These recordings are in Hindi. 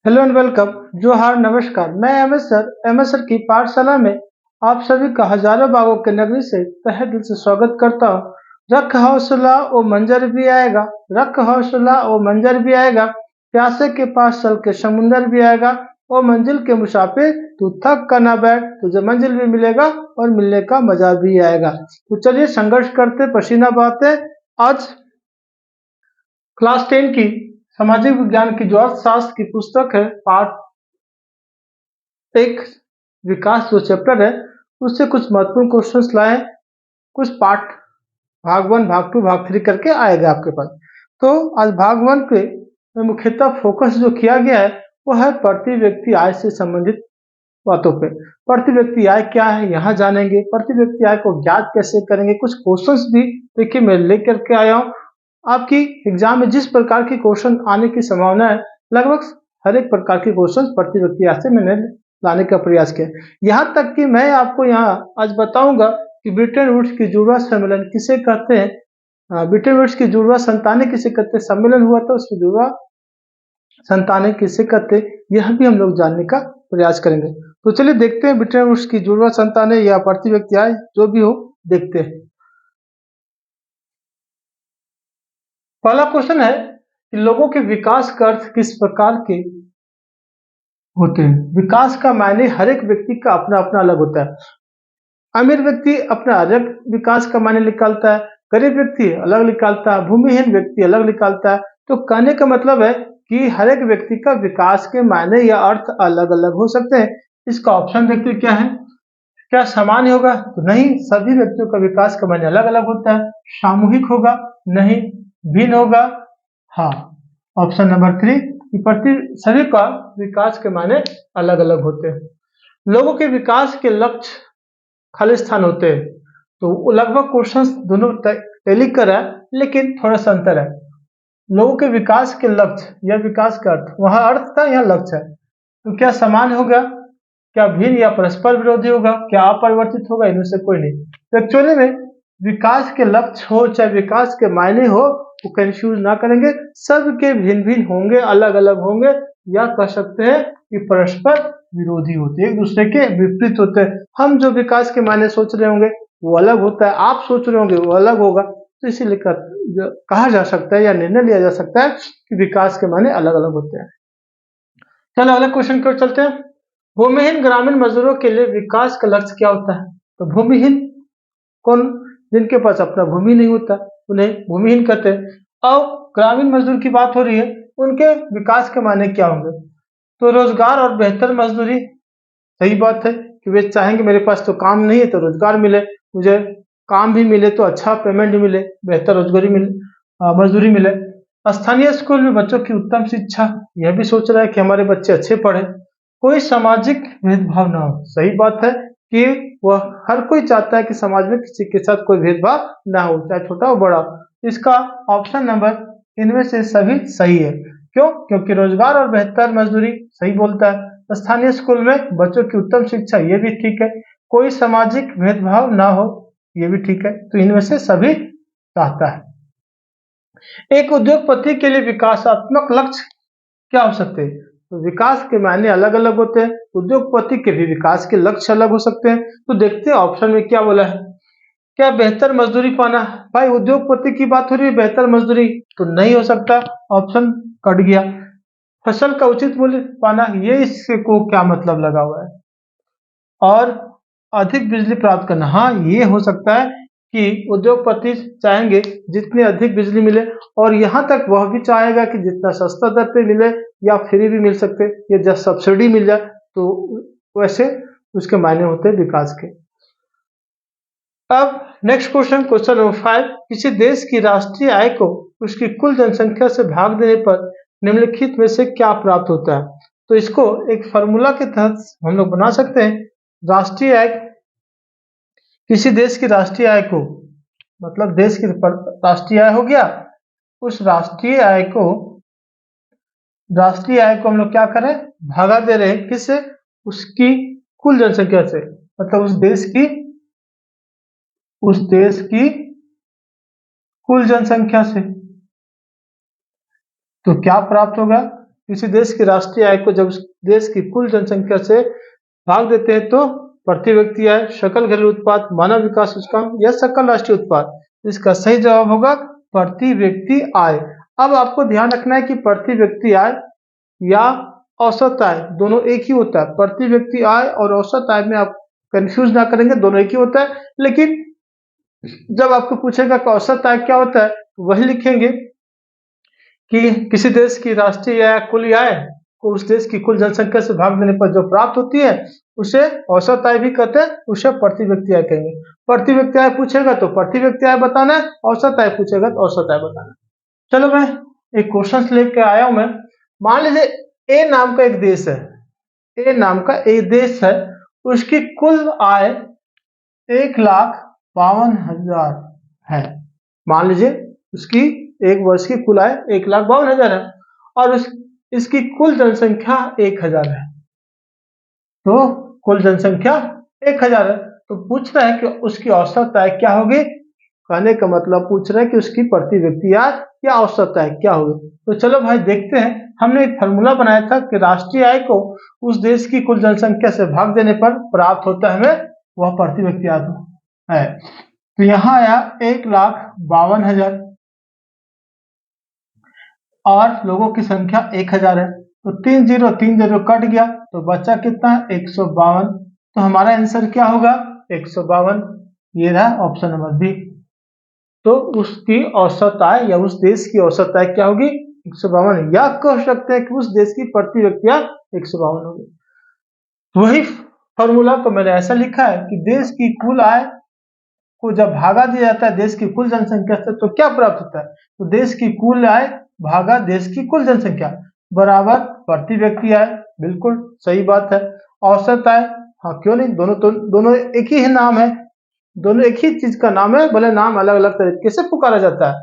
Hello and welcome. जोहार, नमस्कार। मैं एम एस सर की पाठशाला में आप सभी का हजारों बागों के नगरी से तहे दिल से स्वागत करता हूँ। रख हौसला वो मंजर भी आएगा, रख हौसला वो मंजर भी आएगा, प्यासे के पास चल के समुंदर भी आएगा। ओ मंजिल के मुसाफिर, तू थक कर ना बैठ, तुझे मंजिल भी मिलेगा और मिलने का मजा भी आएगा। तो चलिए संघर्ष करते, पसीना बहाते। आज क्लास 10 की सामाजिक विज्ञान की जो अर्थशास्त्र की पुस्तक है, पाठ एक विकास जो चैप्टर है, उससे कुछ महत्वपूर्ण क्वेश्चंस लाए। कुछ पार्ट भाग 1, भाग 2, भाग 3 करके आएगा आपके पास। तो आज भाग 1 पे मुख्यतः फोकस जो किया गया है वो है प्रति व्यक्ति आय से संबंधित बातों पे। प्रति व्यक्ति आय क्या है यहाँ जानेंगे, प्रति व्यक्ति आय को ज्ञात कैसे करेंगे। कुछ क्वेश्चंस भी देखिए मैं लेकर के आया हूँ। आपकी एग्जाम में जिस प्रकार के क्वेश्चन आने की संभावना है, लगभग हर एक प्रकार के क्वेश्चन प्रति व्यक्ति आय से मैंने लाने का प्रयास किया। यहाँ तक कि मैं आपको यहाँ आज बताऊंगा कि ब्रिटेन वुड्स की जुड़वा सम्मेलन किसे कहते हैं। ब्रिटेन वुड्स की जुड़वा संतानें किसे कहते हैं, सम्मेलन हुआ था उसकी जुड़वा संतानें किसे कहते हैं, यह भी हम लोग जानने का प्रयास करेंगे। तो चलिए देखते हैं ब्रिटेन वुड्स की जुड़वा संतानें या प्रति व्यक्ति आय जो भी हो, देखते हैं। पहला क्वेश्चन है कि लोगों के विकास का अर्थ किस प्रकार के होते हैं। विकास का मायने हर एक व्यक्ति का अपना अपना अलग होता है। अमीर व्यक्ति अपना अलग विकास का मायने निकालता है, गरीब व्यक्ति अलग निकालता है, भूमिहीन व्यक्ति अलग निकालता है। तो कहने का मतलब है कि हर एक व्यक्ति का विकास के मायने या अर्थ अलग अलग हो सकते हैं। इसका ऑप्शन देखते क्या है, क्या सामान्य होगा? तो नहीं, सभी व्यक्तियों का विकास का मायने अलग अलग होता है। सामूहिक होगा? नहीं। भिन्न होगा? हाँ। ऑप्शन नंबर 3 कि प्रति सभी का विकास के मायने अलग अलग होते हैं। लोगों के विकास के लक्ष्य खाली स्थान होते हैं। तो लगभग क्वेश्चन दोनों टैली कर है, लेकिन थोड़ा सा अंतर है। लोगों के विकास के लक्ष्य या विकास का अर्थ, वहां अर्थ था यहाँ लक्ष्य है। तो क्या समान होगा, क्या भिन्न या परस्पर विरोधी होगा, क्या अपरिवर्तित होगा? इनमें से कोई नहीं। तो एक्चुअली में विकास के लक्ष्य हो चाहे विकास के मायने हो, वो कंफ्यूज ना करेंगे। सबके भिन्न भिन्न होंगे, अलग अलग होंगे, या कह सकते हैं कि परस्पर विरोधी होते हैं, एक दूसरे के विपरीत होते हैं। हम जो विकास के मायने सोच रहे होंगे वो अलग होता है, आप सोच रहे होंगे वो अलग होगा। तो इसीलिए कहा जा सकता है या निर्णय लिया जा सकता है कि विकास के मायने अलग अलग होते हैं। चलो अगले क्वेश्चन की ओर चलते हैं। भूमिहीन ग्रामीण मजदूरों के लिए विकास का लक्ष्य क्या होता है? तो भूमिहीन कौन? जिनके पास अपना भूमि नहीं होता, उन्हें भूमिहीन कहते हैं। अब ग्रामीण मजदूर की बात हो रही है, उनके विकास के मायने क्या होंगे? तो रोजगार और बेहतर मजदूरी। सही बात है कि वे चाहेंगे मेरे पास तो काम नहीं है तो रोजगार मिले, मुझे काम भी मिले तो अच्छा पेमेंट भी मिले, बेहतर रोजगारी मिले, मजदूरी मिले। स्थानीय स्कूल में बच्चों की उत्तम शिक्षा, यह भी सोच रहा है कि हमारे बच्चे अच्छे पढ़े। कोई सामाजिक भेदभाव ना हो। सही बात है कि वह हर कोई चाहता है कि समाज में किसी के साथ कोई भेदभाव ना हो, चाहे छोटा हो बड़ा। इसका ऑप्शन नंबर इनमें से सभी सही है। क्यों? क्योंकि रोजगार और बेहतर मजदूरी सही बोलता है। स्थानीय स्कूल में बच्चों की उत्तम शिक्षा, ये भी ठीक है। कोई सामाजिक भेदभाव ना हो, ये भी ठीक है। तो इनमें से सभी चाहता है। एक उद्योगपति के लिए विकासात्मक लक्ष्य क्या हो सकते हैं? तो विकास के मायने अलग अलग होते हैं, उद्योगपति के भी विकास के लक्ष्य अलग हो सकते हैं। तो देखते हैं ऑप्शन में क्या बोला है। क्या बेहतर मजदूरी पाना? भाई उद्योगपति की बात हो रही है, बेहतर मजदूरी तो नहीं हो सकता, ऑप्शन कट गया। फसल का उचित मूल्य पाना, ये इससे को क्या मतलब लगा हुआ है? और अधिक बिजली प्राप्त करना, हाँ ये हो सकता है कि उद्योगपति चाहेंगे जितनी अधिक बिजली मिले, और यहाँ तक वह भी चाहेगा कि जितना सस्ता दर पे मिले या फ्री भी मिल सकते, या जब सब्सिडी मिल जाए, तो वैसे उसके मायने होते हैं विकास के। अब नेक्स्ट क्वेश्चन, क्वेश्चन नंबर 5। किसी देश की राष्ट्रीय आय को उसकी कुल जनसंख्या से भाग देने पर निम्नलिखित में से क्या प्राप्त होता है? तो इसको एक फार्मूला के तहत हम लोग बना सकते हैं। राष्ट्रीय आय, किसी देश की राष्ट्रीय आय को, मतलब देश की राष्ट्रीय आय हो गया, उस राष्ट्रीय आय को हम लोग क्या करें, भागा दे रहे हैं किससे? उसकी कुल जनसंख्या से, मतलब उस देश की कुल जनसंख्या से। तो क्या प्राप्त होगा? किसी देश की राष्ट्रीय आय को जब उस देश की कुल जनसंख्या से भाग देते हैं तो प्रति व्यक्ति आय, सकल घरेलू उत्पाद, मानव विकास सूचकांक या सकल राष्ट्रीय उत्पाद। इसका सही जवाब होगा प्रति व्यक्ति आय। अब आपको ध्यान रखना है कि प्रति व्यक्ति आय या औसत आय दोनों एक ही होता है। प्रति व्यक्ति आय और औसत आय में आप कंफ्यूज ना करेंगे, दोनों एक ही होता है। लेकिन जब आपको पूछेगा कि औसत आय क्या होता है, तो वही लिखेंगे कि किसी देश की राष्ट्रीय आय, कुल आय को उस देश की कुल जनसंख्या से भाग देने पर जो प्राप्त होती है उसे औसत आय भी कहते हैं, उसे प्रति व्यक्ति आय कहेंगे। प्रति व्यक्ति आय पूछेगा तो प्रति व्यक्ति आय बताना है, औसत आय पूछेगा तो औसत आय बताना है। चलो मैं एक क्वेश्चन लेके आया हूं मैं। मान लीजिए ए नाम का एक देश है, ए नाम का एक देश है, उसकी कुल आय 1,52,000 है। मान लीजिए उसकी एक वर्ष की कुल आय 1,52,000 है और इसकी कुल जनसंख्या 1,000 है। तो कुल जनसंख्या 1,000 है, तो पूछ रहा है कि उसकी औसत आय क्या होगी। कहने का मतलब पूछ रहे हैं कि उसकी प्रति व्यक्ति आय या औसत आय क्या होगी। तो चलो भाई देखते हैं। हमने एक फार्मूला बनाया था कि राष्ट्रीय आय को उस देश की कुल जनसंख्या से भाग देने पर प्राप्त होता है हमें वह प्रति व्यक्ति आय है। तो यहाँ आया 1,52,000 और लोगों की संख्या 1,000 है, तो 3 0 कट गया तो बचा कितना है 152। तो हमारा आंसर क्या होगा 152। ये रहा ऑप्शन नंबर बी। तो उसकी औसत आय या उस देश की औसत आय क्या होगी 152, या कह सकते हैं कि उस देश की प्रति व्यक्ति आय 152 होगी। वही फॉर्मूला को मैंने ऐसा लिखा है कि देश की कुल आय को जब भागा दिया जाता है देश की कुल जनसंख्या से तो क्या प्राप्त होता है, तो देश की कुल आय भागा देश की कुल जनसंख्या बराबर प्रति व्यक्ति आय। बिल्कुल सही बात है। औसत आय, हाँ क्यों नहीं, दोनों एक ही नाम है, दोनों एक ही चीज का नाम है, भले नाम अलग अलग तरीके से पुकारा जाता है।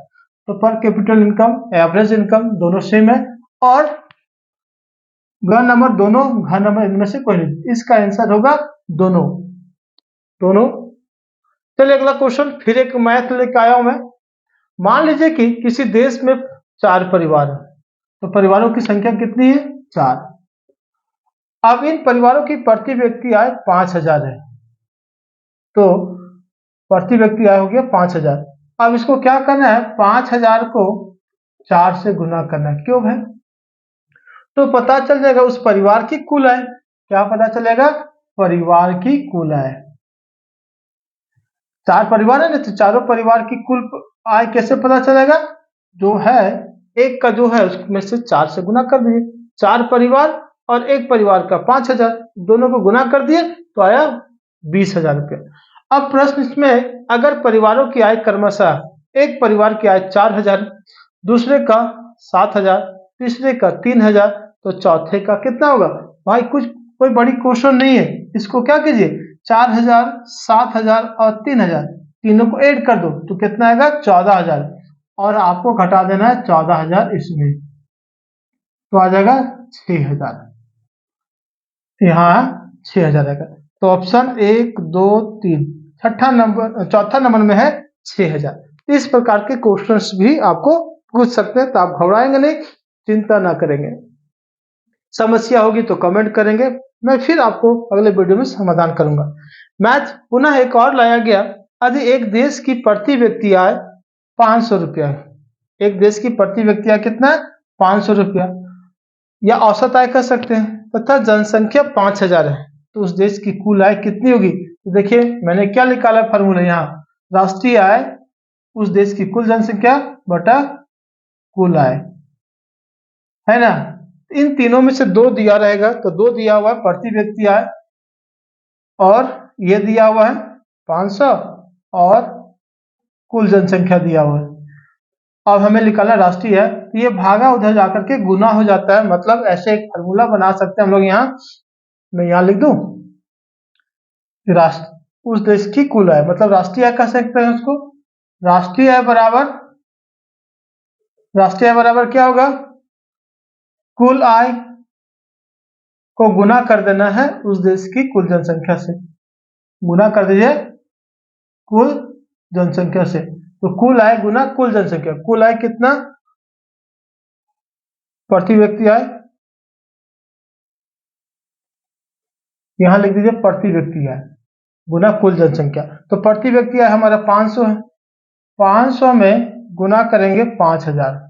तो पर कैपिटल इनकम, एवरेज इनकम दोनों सेम है और घन नंबर दोनों, घन नंबर इनमें से कोई नहीं। इसका आंसर होगा दोनों दोनों। चलिए अगला क्वेश्चन, फिर एक मैथ लेकर आया हूं मैं। मान लीजिए कि किसी देश में 4 परिवार है, तो परिवारों की संख्या कितनी है 4। अब इन परिवारों की प्रति व्यक्ति आय 5,000 है, तो प्रति व्यक्ति आय हो गया 5,000। अब इसको क्या करना है, 5,000 को 4 से गुना करना है। क्यों भाई, तो पता चल जाएगा उस परिवार की कुल आय। क्या पता चलेगा, परिवार की कुल आय। 4 परिवार है ना, तो चारों परिवार की कुल आय कैसे पता चलेगा, जो है एक का जो है उसमें से 4 से गुना कर दिए। 4 परिवार और एक परिवार का 5,000, दोनों को गुना कर दिए तो आया 20,000 रुपये। अब प्रश्न इसमें, अगर परिवारों की आय क्रमशः एक परिवार की आय 4,000, दूसरे का 7,000, तीसरे का 3,000, तो चौथे का कितना होगा। भाई कुछ कोई बड़ी क्वेश्चन नहीं है, इसको क्या कीजिए 4,000, 7,000 और 3,000 तीनों को ऐड कर दो तो कितना आएगा 14,000, और आपको घटा देना है 14,000 इसमें, तो आ जाएगा 6,000। यहाँ 6,000 आएगा। तो ऑप्शन 1 2 3 छठा नंबर, चौथा नंबर में है 6,000। इस प्रकार के क्वेश्चंस भी आपको पूछ सकते हैं, तो आप घबराएंगे नहीं, चिंता ना करेंगे। समस्या होगी तो कमेंट करेंगे, मैं फिर आपको अगले वीडियो में समाधान करूंगा। मैथ पुनः एक और लाया गया। यदि एक देश की प्रति व्यक्ति आय 500 रुपया है, एक देश की प्रति व्यक्ति आय कितना है 500 रुपया, या औसत आय कह सकते हैं, तथा जनसंख्या 5,000 है, तो उस देश की कुल आय कितनी होगी। तो देखिए मैंने क्या निकाला फॉर्मूला, यहाँ राष्ट्रीय आय उस देश की कुल जनसंख्या बटा कुल आय, है ना। इन तीनों में से 2 दिया रहेगा, तो 2 दिया हुआ है प्रति व्यक्ति आय, और ये दिया हुआ है 500 और कुल जनसंख्या दिया हुआ है। अब हमें निकालना राष्ट्रीय है, तो ये भागा उधर जाकर के गुना हो जाता है। मतलब ऐसे एक फार्मूला बना सकते हैं हम लोग। यहाँ मैं यहाँ लिख दूं, राष्ट्र उस देश की कुल आय, मतलब राष्ट्रीय आय कह सकते हैं उसको। राष्ट्रीय आय बराबर क्या होगा, कुल आय को गुना कर देना है उस देश की कुल जनसंख्या से, गुना कर दीजिए कुल जनसंख्या से। तो कुल आय गुना कुल जनसंख्या, कुल आय कितना प्रति व्यक्ति आय यहाँ लिख दीजिए प्रति व्यक्ति आय गुना कुल जनसंख्या। तो प्रति व्यक्ति आय हमारा 500 है, 500 में गुना करेंगे 5000।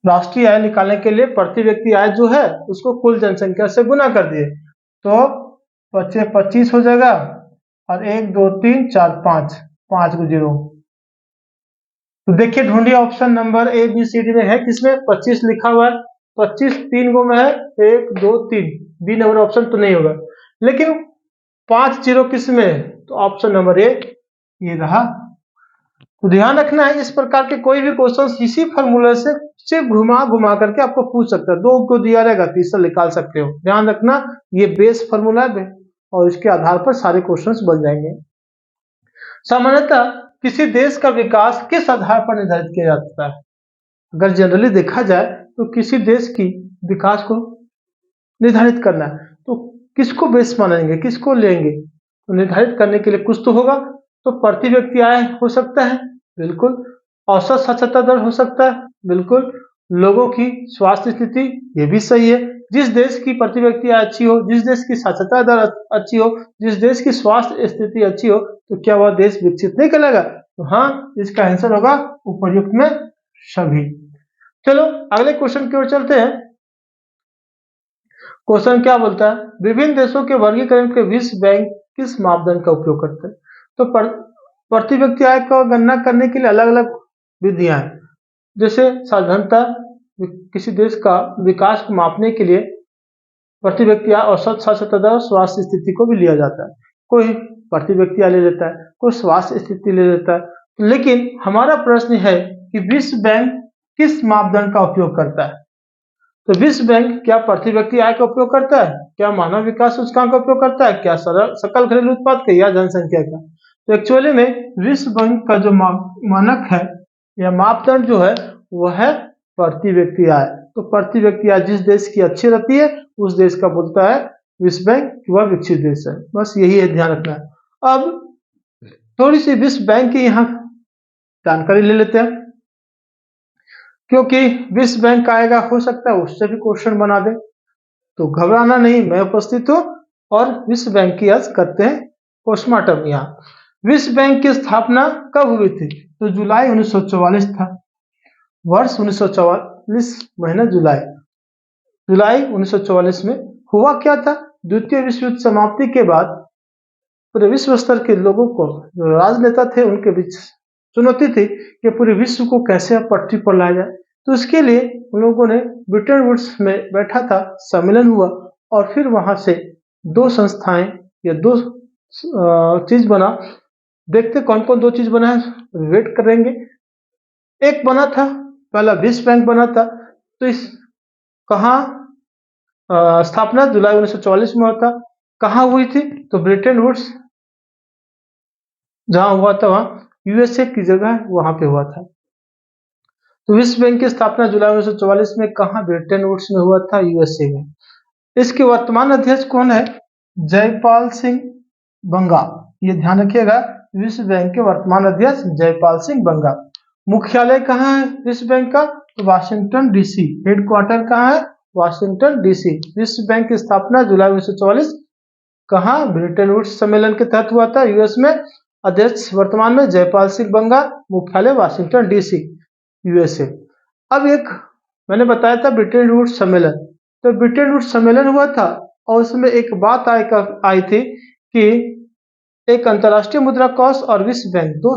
राष्ट्रीय आय निकालने के लिए प्रति व्यक्ति आय जो है उसको कुल जनसंख्या से गुना कर दिए, तो 25 हो जाएगा, और 1 2 3 4 5 को 0। तो देखिए ढूंढिए option number A B C D में है किसमें 25 लिखा हुआ है, 25 3 गो में है, 1 2 3, बी नंबर ऑप्शन तो नहीं होगा, लेकिन 5 0 किस में है, तो ऑप्शन नंबर ए ये रहा। तो ध्यान रखना है इस प्रकार के कोई भी क्वेश्चन इसी फॉर्मूले से सिर्फ घुमा घुमा करके आपको पूछ सकता है, 2 को दिया रहेगा तीसरा निकाल सकते हो। ध्यान रखना ये बेस फॉर्मूला है और इसके आधार पर सारे क्वेश्चंस बन जाएंगे। सामान्यतः किसी देश का विकास किस आधार पर निर्धारित किया जाता है? अगर जनरली देखा जाए तो किसी देश की विकास को निर्धारित करना है तो किसको बेस मानेंगे, किसको लेंगे? तो निर्धारित करने के लिए कुछ तो होगा, तो प्रति व्यक्ति आय हो सकता है, बिल्कुल। औसत साक्षरता दर हो सकता है, बिल्कुल। लोगों की स्वास्थ्य स्थिति, ये भी सही है। जिस देश की प्रति व्यक्ति आय अच्छी हो, जिस देश की साक्षरता दर अच्छी हो, जिस देश की स्वास्थ्य स्थिति अच्छी हो, तो क्या वह देश विकसित नहीं कहलाएगा? तो हाँ, इसका आंसर होगा उपर्युक्त में सभी। चलो अगले क्वेश्चन की ओर चलते हैं। क्वेश्चन क्या बोलता है, विभिन्न देशों के वर्गीकरण के विश्व बैंक किस मापदंड का उपयोग करते हैं? तो प्रति व्यक्ति आय का गणना करने के लिए अलग अलग विधियां हैं। जैसे साधारणतः किसी देश का विकास को मापने के लिए प्रति व्यक्ति आय, औसत साक्षरता दर, स्वास्थ्य स्थिति को भी लिया जाता है। कोई प्रति व्यक्ति आय ले लेता है, कोई स्वास्थ्य स्थिति ले लेता है। लेकिन हमारा प्रश्न है कि विश्व बैंक किस मापदंड का उपयोग करता है? तो विश्व बैंक क्या प्रति व्यक्ति आय का उपयोग करता है, क्या मानव विकास सूचकांक का उपयोग करता है, क्या सकल घरेलू उत्पाद का, या जनसंख्या का? तो एक्चुअली में विश्व बैंक का जो मानक है या मापदंड जो है वह है प्रति व्यक्ति आय। तो प्रति व्यक्ति आय जिस देश की अच्छी रहती है उस देश का बोलता है विश्व बैंक कि वह विकसित देश है। बस यही है, ध्यान रखना है। अब थोड़ी सी विश्व बैंक की यहाँ जानकारी ले लेते हैं, क्योंकि विश्व बैंक आएगा, हो सकता है उससे भी क्वेश्चन बना दे, तो घबराना नहीं, मैं उपस्थित हूँ और विश्व बैंक की आज करते हैं पोस्टमार्टम। यहाँ विश्व बैंक की स्थापना कब हुई थी? तो जुलाई 1944 था, वर्ष 1944, महीना जुलाई 1944 में हुआ क्या था? द्वितीय विश्व युद्ध समाप्ति के बाद पूरे विश्व स्तर के लोगों को, जो राजनेता थे, उनके बीच चुनौती थी कि पूरे विश्व को कैसे पटरी पर लाया जाए। तो इसके लिए उन लोगों ने ब्रिटेन वुड्स में बैठा था, सम्मेलन हुआ और फिर वहां से 2 संस्थाएं या 2 चीज बना। देखते कौन कौन 2 चीज बना है, वेट करेंगे। एक बना था, पहला विश्व बैंक बना था। तो इस कहाँ स्थापना जुलाई 1944 में हुआ था, कहाँ हुई थी? तो ब्रिटेन वुड्स जहां हुआ था वहां यूएसए की जगह वहां पे हुआ था। तो विश्व बैंक की स्थापना जुलाई 1944 में कहाँ? ब्रिटेन वुड्स में हुआ था, यूएसए में। इसके वर्तमान अध्यक्ष कौन है? जयपाल सिंह बंगा। ये ध्यान रखिएगा, विश्व बैंक के वर्तमान अध्यक्ष जयपाल सिंह बंगा। मुख्यालय कहाँ है विश्व बैंक का? तो वाशिंगटन डीसी। हेडक्वार्टर कहाँ है? Washington DC. विश्व बैंक की स्थापना जुलाई 1944 कहाँ? ब्रिटेन वुड्स सम्मेलन के तहत हुआ था, यूएस में। अध्यक्ष वर्तमान में जयपाल सिंह बंगा, मुख्यालय वाशिंगटन डीसी, यूएसए। अब एक मैंने बताया था ब्रिटेन वुड्स सम्मेलन, तो ब्रिटेन वुड्स सम्मेलन हुआ था और उसमें एक बात आई थी कि एक अंतर्राष्ट्रीय मुद्रा कोष और विश्व बैंक 2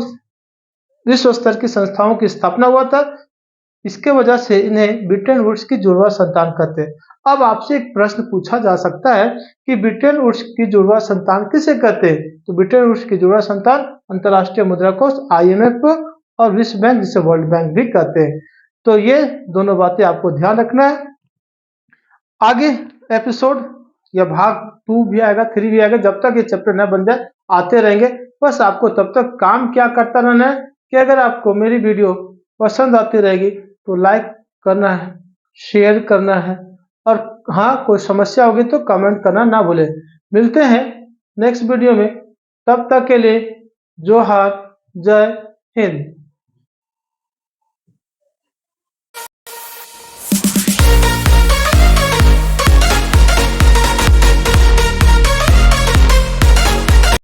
विश्व स्तर की संस्थाओं की स्थापना हुआ था। इसके वजह से इन्हें ब्रिटेन वुड्स की जुड़वा संतान कहते हैं। अब आपसे एक प्रश्न पूछा जा सकता है कि ब्रिटेन वुड्स की जुड़वा संतान किसे कहते हैं? तो ब्रिटेन वुड्स की जुड़वा संतान अंतर्राष्ट्रीय मुद्रा कोष IMF और विश्व बैंक, जिसे वर्ल्ड बैंक भी कहते हैं। तो ये दोनों बातें आपको ध्यान रखना है। आगे एपिसोड या भाग 2 भी आएगा, 3 भी आएगा, जब तक ये चैप्टर न बन जाए आते रहेंगे। बस आपको तब तक काम क्या करता रहना है कि अगर आपको मेरी वीडियो पसंद आती रहेगी तो लाइक करना है, शेयर करना है, और हाँ, कोई समस्या होगी तो कमेंट करना ना भूलें। मिलते हैं नेक्स्ट वीडियो में, तब तक के लिए जोहार, जय हिंद।